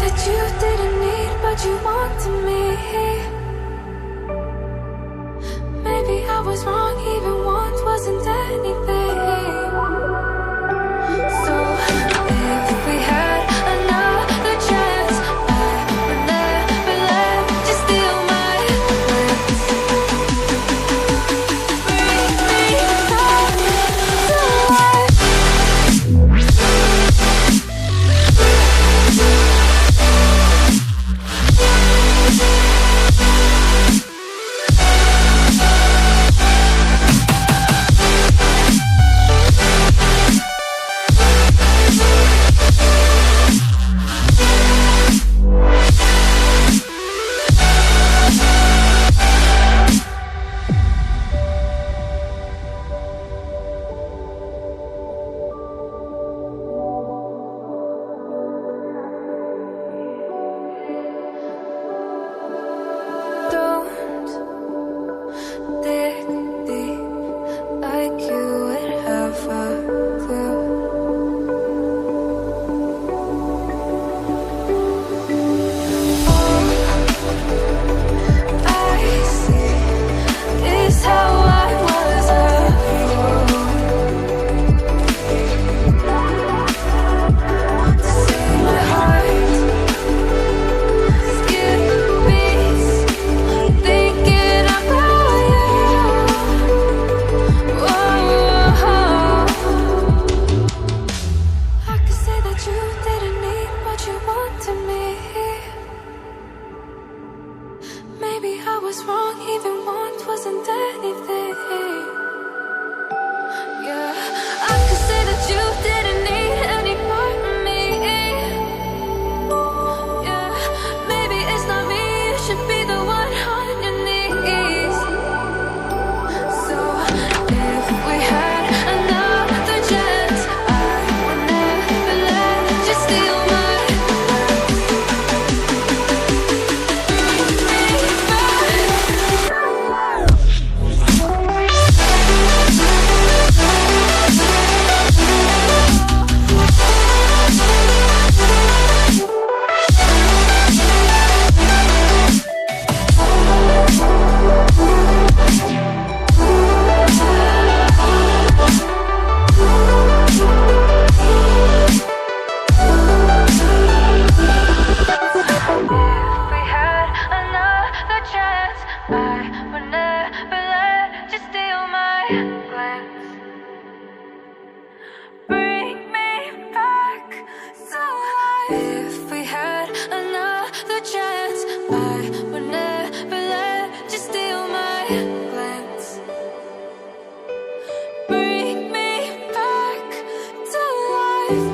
that you didn't need, but you wanted me. Maybe I was wrong, even want wasn't anything. So if we had another chance, I would never let you steal my glance. Bring me back to life. Don't dig deep like you would have a clue. All I see is how I was a fool to see my heart skip beats thinking about you. Whoa. I could say that you didn't need, but you wanted me. Maybe I was wrong, even want wasn't anything. Yeah, I could say that you didn't need any part of me. Yeah, maybe it's not me, you should be the one on your knees. So if we had another chance, I would never let you steal my If we had another chance, I would never let you steal my glance. Bring me back to life. If we had another chance, I would never let you steal my glance. Bring me back to life.